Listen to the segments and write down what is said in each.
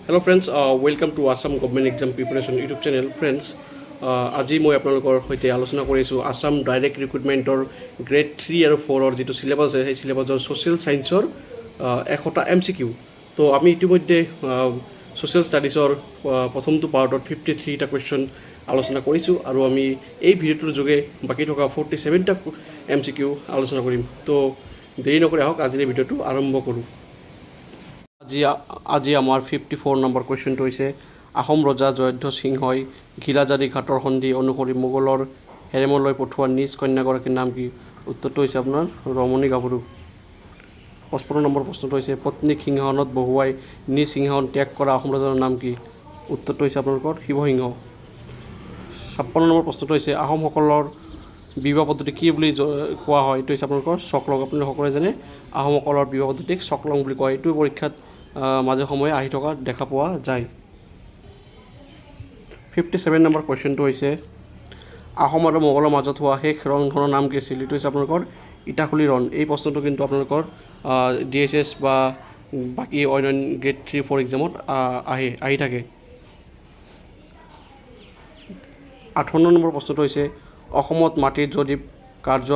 Hello friends, welcome to Assam Government Exam Preparation YouTube channel. Friends, আজি মই আপোনালোকৰ সৈতে আলোচনা কৰিছোঁ আসাম ডাইৰেক্ট ৰিক্ৰুটমেণ্টৰ গ্ৰেড 3 আৰু 4 যিটো সিলেবাছ আছে সেই সিলেবাছৰ ছ'চিয়েল সায়েন্সৰ 100টা MCQ। তো আমি ইতিমধ্যে ছ'চিয়েল ষ্টাডিজৰ প্ৰথমটো পাৰ্টত 53টা কুৱেশ্যন আলোচনা কৰিছোঁ আৰু আমি এই ভিডিঅ'টোৰ যোগে বাকি থকা 47টা MCQ আলোচনা কৰিম। তো দেৰি নকৰি আহক আজিৰ ভিডিঅ'টো আৰম্ভ কৰোঁ। আজি আমাৰ 54 নম্বৰ কুৱেশ্যনটো হৈছে আহোম ৰজা জয়ধ্বজ সিংহই ঘিলাজাৰী ঘাটৰ সন্ধি অনুসৰি মোগলৰ হেৰেমলৈ পঠোৱা নিজ কন্যাগৰাকীৰ নাম কি? উত্তৰটো হৈছে আপোনাৰ ৰমণী গাভৰু। 55 নম্বৰ প্ৰশ্নটো হৈছে পত্নীক সিংহাসনত বহুৱাই নিজ সিংহাসন ত্যাগ কৰা আহোম ৰজাৰ নাম কি? উত্তৰটো হৈছে আপোনালোকৰ শিৱসিংহ। 56 নম্বৰ প্ৰশ্নটো হৈছে আহোমসকলৰ বিবাহ পদ্ধতি কি বুলি কোৱা হয়? এইটো হৈছে আপোনালোকৰ চকলং। আপোনালোকে সকলোৱে জানে আহোমসকলৰ বিবাহ পদ্ধতিক চকলং বুলি কোৱা হয়। এইটো পৰীক্ষাত মাজে সময়ে আহি থকা দেখা পোৱা যায়। 57 নম্বৰ কুৱেশ্যনটো হৈছে আহোম আৰু মোগলৰ মাজত হোৱা শেষ ৰণখনৰ নাম কি আছিল? এইটো হৈছে আপোনালোকৰ ইটাখুলি ৰণ। এই প্ৰশ্নটো কিন্তু আপোনালোকৰ DSS বা বাকী অন্যান্য গ্ৰেড 3, 4 এক্সামত আহি থাকে। 58 নম্বৰ প্ৰশ্নটো হৈছে অসমত মাটিৰ জৰীপ কাৰ্য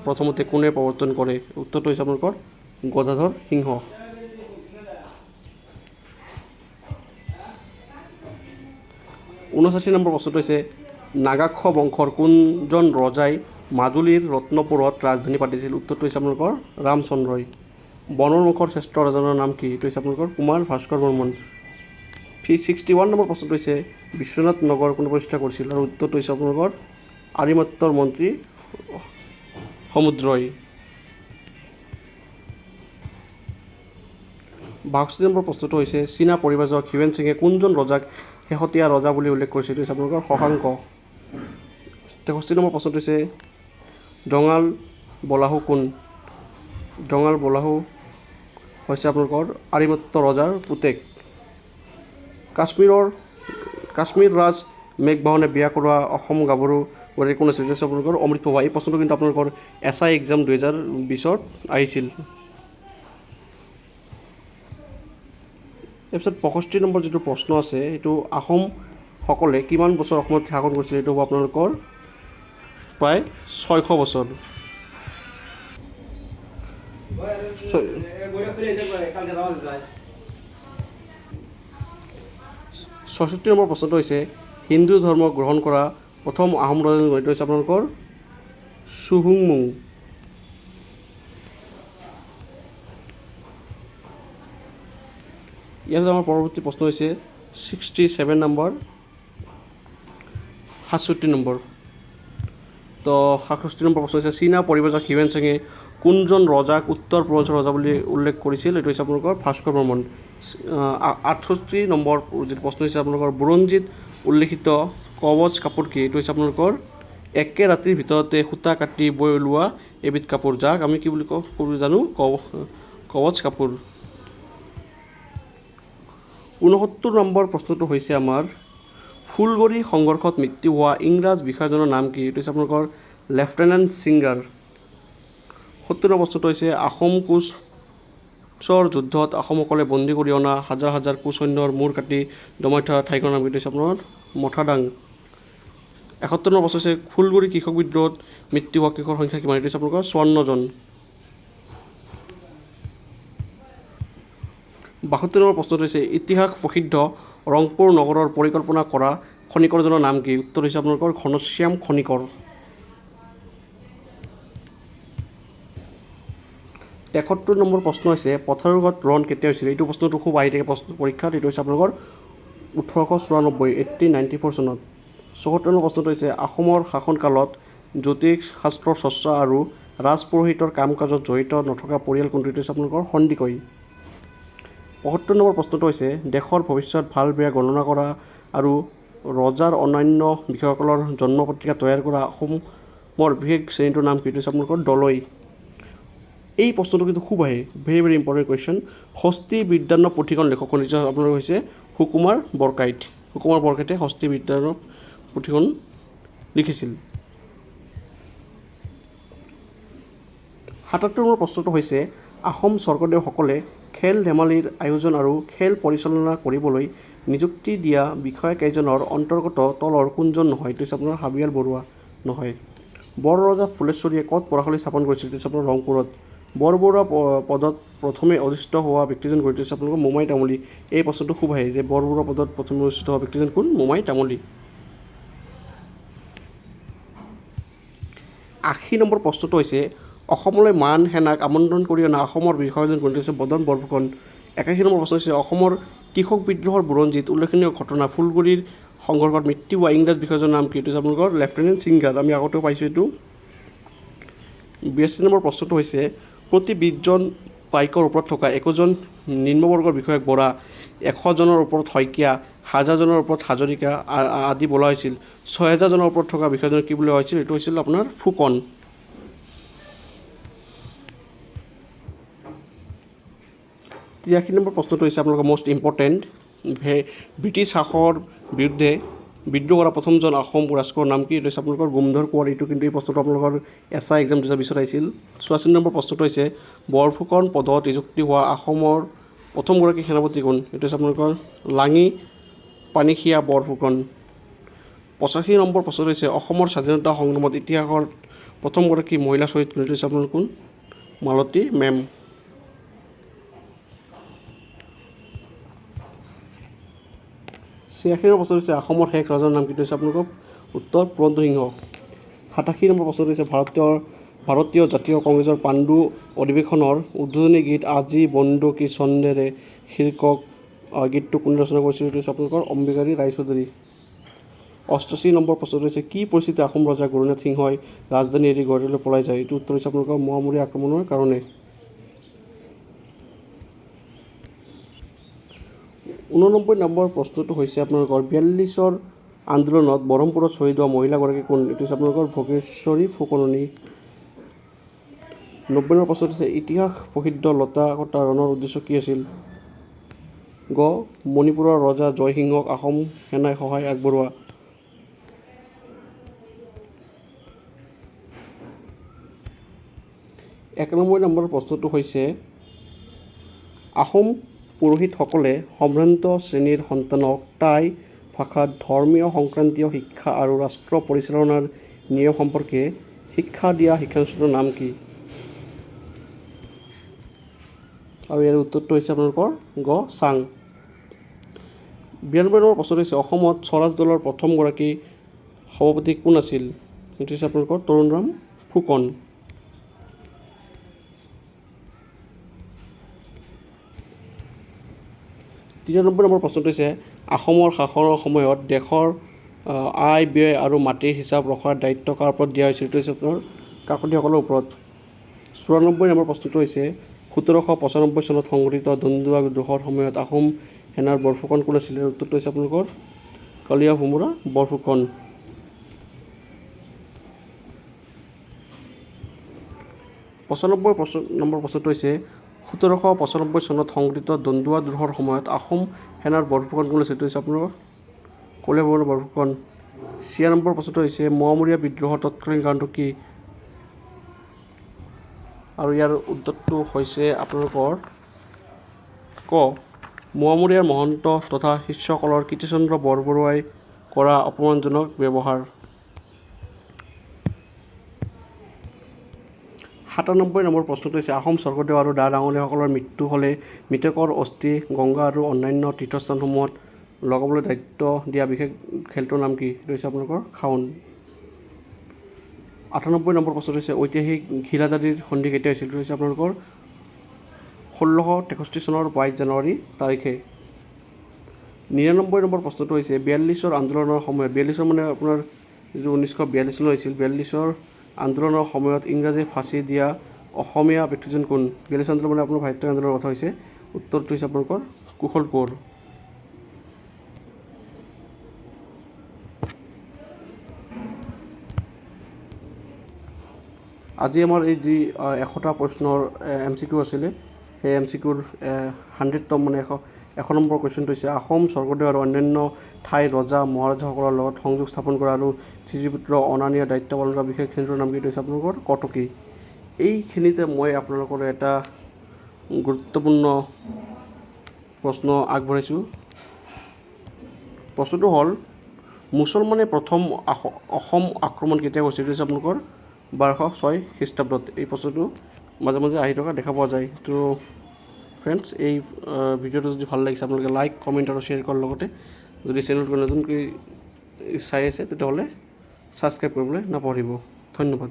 প্ৰথমতে কোনে প্ৰৱৰ্তন কৰে? উত্তৰটো হৈছে আপোনালোকৰ গদাধৰ সিংহ। 59 নম্বৰ প্ৰশ্নটো হৈছে নাগাক্ষ বংশৰ কোনজন ৰজাই মাজুলীৰ ৰত্নপুৰত ৰাজধানী পাতিছিল? উত্তৰটো হৈছে আপোনালোকৰ ৰামচন্দ্ৰই। বনৰ বংশৰ শ্ৰেষ্ঠ ৰজাৰ নাম কি? এইটো হৈছে আপোনালোকৰ কুমাৰ ভাস্কৰ বৰ্মন। 61 নম্বৰ প্ৰশ্নটো হৈছে বিশ্বনাথ নগৰ কোনে প্ৰতিষ্ঠা কৰিছিল? আৰু উত্তৰটো হৈছে আপোনালোকৰ আৰিমাত্যৰ মন্ত্ৰী সমুদ্ৰই। 62 নম্বৰ প্ৰশ্নটো হৈছে চীনা পৰিব্ৰাজক হিউৱেন সিঙে কোনজন ৰজাক শেহতীয়া ৰজা বুলি উল্লেখ কৰিছে? এইটো হৈছে আপোনালোকৰ শশাংক। 63 নম্বৰ প্ৰশ্নটো হৈছে জঙাল বলাহু কোন? জঙাল বলাহু হৈছে আপোনালোকৰ আৰিমাত্য ৰজাৰ পুতেক। কাশ্মীৰ ৰাজ মেঘবাহনে বিয়া কৰোৱা অসম গাভৰু গৰাকী কোন আছিল? এইটো হৈছে আপোনালোকৰ অমৃতপ্ৰভা। এই প্ৰশ্নটো কিন্তু আপোনালোকৰ SI এক্সাম 2020ত আহিছিল। তাৰপিছত 65 নম্বৰ যিটো প্ৰশ্ন আছে এইটো আহোমসকলে কিমান বছৰ অসমত শাসন কৰিছিল? এইটো হ'ব আপোনালোকৰ প্ৰায় 600 বছৰ। 66 নম্বৰ প্ৰশ্নটো হৈছে হিন্দু ধৰ্ম গ্ৰহণ কৰা প্ৰথম আহোম ৰজা এইটো হৈছে আপোনালোকৰ চুহুংমুং। ইয়াত আমাৰ পৰৱৰ্তী প্ৰশ্ন হৈছে 67 নম্বৰ 67 নম্বৰ। তো 67 নম্বৰ প্ৰশ্ন হৈছে চীনা পৰিব্ৰাজক হিউৱেন সিঙে কোনজন ৰজাক উত্তৰ পূৰ্বাঞ্চলৰ ৰজা বুলি উল্লেখ কৰিছিল? এইটো হৈছে আপোনালোকৰ ভাস্কৰ বৰ্মন। 68 নম্বৰ যিটো প্ৰশ্ন হৈছে আপোনালোকৰ বুৰঞ্জীত উল্লেখিত কৱচ কাপোৰ কি? এইটো হৈছে আপোনালোকৰ একে ৰাতিৰ ভিতৰতে সূতা কাটি বৈ ওলোৱা এবিধ কাপোৰ, যাক আমি কি বুলি জানো কৱচ কাপোৰ। 69 নম্বৰ প্ৰশ্নটো হৈছে আমাৰ ফুলগড়ী সংঘৰ্ষত মৃত্যু হোৱা ইংৰাজ বিষয়াজনৰ নাম কি? এইটো হৈছে আপোনালোকৰ লেফটেনেণ্ট ছিংগাৰ। 70 নম্বৰ প্ৰশ্নটো হৈছে আহোম কোচৰ যুদ্ধত আহোমসকলে বন্দী কৰি অনা হাজাৰ হাজাৰ কোচ সৈন্যৰ মূৰ কাটি দমাই থোৱা ঠাইখনৰ নাম কি? এইটো হৈছে আপোনাৰ মথাদাং। 71 নম্বৰ প্ৰশ্ন হৈছে ফুলগড়ী কৃষক বিদ্ৰোহত মৃত্যু হোৱা কৃষকৰ সংখ্যা কিমান? এইটো হৈছে আপোনালোকৰ 54জন। 72 নম্বৰ প্ৰশ্নটো হৈছে ইতিহাস প্ৰসিদ্ধ ৰংপুৰ নগৰৰ পৰিকল্পনা কৰা খনিকৰজনৰ নাম কি? উত্তৰ হৈছে আপোনালোকৰ ঘনশ্যাম খনিকৰ। 73 নম্বৰ প্ৰশ্ন হৈছে পথাৰুঘাট ৰণ কেতিয়া হৈছিল? এইটো প্ৰশ্নটো খুব আহি থাকে পৰীক্ষাত। এইটো হৈছে আপোনালোকৰ 1894 1894 চনত। 74 নম্বৰ প্ৰশ্নটো হৈছে আহোমৰ শাসনকালত জ্যোতিষ শাস্ত্ৰৰ চৰ্চা আৰু ৰাজপুৰোহিতৰ কাম কাজত জড়িত নথকা পৰিয়াল কোনটো? এইটো হৈছে আপোনালোকৰ সন্দিকৈ। 75 নম্বৰ প্ৰশ্নটো হৈছে দেশৰ ভৱিষ্যত ভাল বেয়া গণনা কৰা আৰু ৰজাৰ অন্যান্য বিষয়াসকলৰ জন্ম পত্ৰিকা তৈয়াৰ কৰা অসমৰ বিশেষ শ্ৰেণীটোৰ নাম কি? এইটো হৈছে আপোনালোকৰ দলৈ। এই প্ৰশ্নটো কিন্তু খুব আহে, ভেৰি ভেৰি ইম্পৰ্টেণ্ট কুৱেশ্যন। হস্তি বিদ্যান্ন পুথিখন লেখকখন নিশ্চয় আপোনালোকৰ হৈছে সুকুমাৰ বৰকাইত। সুকুমাৰ বৰকাইতে হস্তি বিদ্যান্ন পুথিখন লিখিছিল। 77 নম্বৰ প্ৰশ্নটো হৈছে আহোম স্বৰ্গদেউসকলে খেল ধেমালিৰ আয়োজন আৰু খেল পৰিচালনা কৰিবলৈ নিযুক্তি দিয়া বিষয়াকেইজনৰ অন্তৰ্গত তলৰ কোনজন নহয়? এইটো হৈছে আপোনাৰ হাবিয়াল বৰুৱা নহয়। বৰৰজা ফুলেশ্বৰীয়ে ক'ত পঢ়াশালী স্থাপন কৰিছিল? এইটো হৈছে আপোনাৰ ৰংপুৰত। বৰবৰুৱা পদত প্ৰথমে অধিষ্ঠিত হোৱা ব্যক্তিজন গঠিত হৈছে আপোনালোকৰ মোমাই তামুলী। এই প্ৰশ্নটো খুব আহে যে বৰবৰুৱা পদত প্ৰথমে অধিষ্ঠিত হোৱা ব্যক্তিজন কোন? মোমাই তামুলী। ৮০ নম্বৰ প্ৰশ্নটো হৈছে অসমলৈ মান সেনাক আমন্ত্ৰণ কৰি অনা অসমৰ বিষয়াজন গঠিত হৈছে বদন বৰফুকন। ৮১ নম্বৰ প্ৰশ্ন হৈছে অসমৰ কৃষক বিদ্ৰোহৰ বুৰঞ্জীত উল্লেখনীয় ঘটনা ফুলগুৰিৰ সংঘৰ্ষত মৃত্যু হোৱা ইংৰাজ বিষয়াজনৰ নাম কি? এইটো হৈছে আপোনালোকৰ লেফটেনেণ্ট ছিংগাৰ। আমি আগতেও পাইছোঁ এইটো। ৮২ নম্বৰ প্ৰশ্নটো হৈছে প্ৰতি ২০জন পাইকৰ ওপৰত থকা ১০০জন নিম্নবৰ্গৰ বিষয়াক বৰা, ১০০জনৰ ওপৰত শইকীয়া, ১০০০জনৰ ওপৰত হাজৰিকা আদি বোলা হৈছিল। ৬০০০জনৰ ওপৰত থকা বিষয়াজনক কি বোলা হৈছিল? এইটো হৈছিল আপোনাৰ ফুকন। ৮৩ নম্বৰ প্ৰশ্নটো হৈছে আপোনালোকৰ মষ্ট ইম্পৰ্টেণ্ট। ব্ৰিটিছ শাসকৰ বিৰুদ্ধে বিদ্ৰোহ কৰা প্ৰথমজন আহোম ৰাজকুমাৰৰ নাম কি? এইটো হৈছে আপোনালোকৰ গোমধৰ কোঁৱৰ। এইটো কিন্তু এই প্ৰশ্নটো আপোনালোকৰ SI এক্সাম ২০২০ আহিছিল। ৮৪ নম্বৰ প্ৰশ্নটো হৈছে বৰফুকন পদত নিযুক্তি হোৱা অসমৰ প্ৰথমগৰাকী সেনাপতি কোন? এইটো হৈছে আপোনালোকৰ লাঙি পানীখিয়া বৰফুকন। ৮৫ নম্বৰ প্ৰশ্নটো হৈছে অসমৰ স্বাধীনতা সংগ্ৰামত ইতিহাসৰ প্ৰথমগৰাকী মহিলা শ্বহীদ কোন? এইটো হৈছে আপোনালোকৰ কোন? মালতী মেম। ৮৬ নম্বৰ প্ৰশ্নটো হৈছে অসমৰ শেষ ৰজাৰ নাম কি? এইটো হৈছে আপোনালোকৰ উত্তৰ পুৰন্দৰ সিংহ। ৮৭ নম্বৰ প্ৰশ্নটো হৈছে ভাৰতীয় জাতীয় কংগ্ৰেছৰ পাণ্ডু অধিৱেশনৰ উদ্বোধনী গীত আজি বন্দো কি ছন্দেৰে শীৰ্ষক গীতটো কোনে ৰচনা কৰিছিল? এইটো হৈছে আপোনালোকৰ অম্বিকাৰী ৰায়চৌধুৰী। ৮৮ নম্বৰ প্ৰশ্নটো হৈছে কি পৰিস্থিতি আহোম ৰজা গৰুনাথ সিংহই ৰাজধানী এৰি গুৱাহাটীলৈ পলাই যায়? এইটো উত্তৰ হৈছে আপোনালোকৰ মোৱামৰীয়া আক্ৰমণৰ কাৰণে। ৮৯ নম্বৰ প্ৰশ্নটো হৈছে আপোনালোকৰ ৪২ৰ আন্দোলনত বৰহমপুৰত শ্বহীদ হোৱা মহিলাগৰাকী কোন? এইটো হৈছে আপোনালোকৰ ভোগেশ্বৰী ফুকননী। ৯০ নম্বৰ প্ৰশ্নটো হৈছে ইতিহাস প্ৰসিদ্ধ লতাকটা ৰণৰ উদ্দেশ্য কি আছিল? গ. মণিপুৰৰ ৰজা জয়সিংহক আহোম সেনাই সহায় আগবঢ়োৱা। ৯১ নম্বৰ প্ৰশ্নটো হৈছে আহোম পুৰোহিতসকলে সম্ভ্ৰান্ত শ্ৰেণীৰ সন্তানক টাই ভাষাত ধৰ্মীয় সংক্ৰান্তীয় শিক্ষা আৰু ৰাষ্ট্ৰ পৰিচালনাৰ নিয়ম সম্পৰ্কে শিক্ষা দিয়া শিক্ষানুষ্ঠানৰ নাম কি? আৰু ইয়াৰ উত্তৰটো হৈছে আপোনালোকৰ গ. চাং। ৯২ নম্বৰ প্ৰশ্নটো হৈছে অসমত স্বৰাজ দলৰ প্ৰথমগৰাকী সভাপতি কোন আছিল? সেইটো হৈছে আপোনালোকৰ তৰুণৰাম ফুকন। ৯৩ নম্বৰ প্ৰশ্নটো হৈছে অসমৰ শাসনৰ সময়ত দেশৰ আয় ব্যয় আৰু মাটিৰ হিচাপ ৰখাৰ দায়িত্ব কাৰ ওপৰত দিয়া হৈছিল? এইটো হৈছে আপোনাৰ কাকতীসকলৰ ওপৰত। ৯৪ নম্বৰ প্ৰশ্নটো হৈছে ১৭৯৫ চনত সংঘটিত দন্দুৱা বিদ্ৰোহৰ সময়ত আহোম সেনাৰ বৰফুকন কোন আছিল? উত্তৰটো হৈছে আপোনালোকৰ কলীয়া ভোমোৰা বৰফুকন। ৯৫ নম্বৰ প্ৰশ্নটো হৈছে ১৭৯৫ চনত সংঘটিত দন্দুৱা বিদ্ৰোহৰ সময়ত আহোম সেনাৰ বৰফুকন কোন আছিল? এইটো হৈছে আপোনালোকৰ কলীয়া ভোমোৰা বৰফুকন। ৯৬ নম্বৰ প্ৰশ্নটো হৈছে মোৱামৰীয়া বিদ্ৰোহৰ তৎকালীন কাৰণটো কি? আৰু ইয়াৰ উত্তৰটো হৈছে আপোনালোকৰ ক. মোৱামৰীয়াৰ মহন্ত তথা শিষ্যসকলৰ কীৰ্তিচন্দ্ৰ বৰবৰুৱাই কৰা অপমানজনক ব্যৱহাৰ। ৯৭ নম্বৰ প্ৰশ্নটো হৈছে আহোম স্বৰ্গদেউ আৰু ডা ডাঙৰীয়াসকলৰ মৃত্যু হ'লে মৃতকৰ অস্থি গংগা আৰু অন্যান্য তীৰ্থস্থানসমূহত লগাবলৈ দায়িত্ব দিয়া বিশেষ খেলটোৰ নাম কি? এইটো হৈছে আপোনালোকৰ খাউন। ৯৮ নম্বৰ প্ৰশ্নটো হৈছে ঐতিহাসিক ঘিলাজাৰীৰ সন্ধি কেতিয়া হৈছিল? এইটো হৈছে আপোনালোকৰ ১৬৬৩ চনৰ ২২ জানুৱাৰী তাৰিখে। ৯৯ নম্বৰ প্ৰশ্নটো হৈছে ৪২ৰ আন্দোলনৰ সময়ত ৪২ মানে আপোনাৰ যিটো ১৯৪২ চনত হৈছিল ৪২ৰ আন্দোলনৰ সময়ত ইংৰাজে ফাঁচি দিয়া অসমীয়া ব্যক্তিজন কোন? ৪২ আন্দোলন মানে আপোনাৰ ভাৰতীয় আন্দোলনৰ কথা হৈছে। উত্তৰটো হৈছে আপোনালোকৰ কুশল কোঁৱৰ। আজি আমাৰ এই যি ১০০টা প্ৰশ্নৰ MCQ আছিলে সেই MCQৰ 100তম মানে ১০০ নম্বৰ কুৱেশ্যনটো হৈছে আহোম স্বৰ্গদেউ আৰু অন্যান্য ঠাইৰ ৰজা মহাৰাজাসকলৰ লগত সংযোগ স্থাপন কৰা আৰু চিঠিপত্ৰ অনা নিয়াৰ দায়িত্ব পালন কৰা বিশেষ শ্ৰেণীটোৰ নাম কি? হৈছে আপোনালোকৰ কটকী। এইখিনিতে মই আপোনালোকৰ এটা গুৰুত্বপূৰ্ণ প্ৰশ্ন আগবঢ়াইছোঁ। প্ৰশ্নটো হ'ল মুছলমানে প্ৰথম অসম আক্ৰমণ কেতিয়া কৰিছিল? এইটো হৈছে আপোনালোকৰ 1206 খ্ৰীষ্টাব্দত। এই প্ৰশ্নটো মাজে মাজে আহি থকা দেখা পোৱা যায়। তো ফ্ৰেণ্ডছ, এই ভিডিঅ'টো যদি ভাল লাগিছে আপোনালোকে লাইক, কমেণ্ট আৰু শ্বেয়াৰ কৰাৰ লগতে যদি চেনেলটো নতুনকৈ চাই আছে তেতিয়াহ'লে ছাবস্ক্ৰাইব কৰিবলৈ নাপাহৰিব। ধন্যবাদ।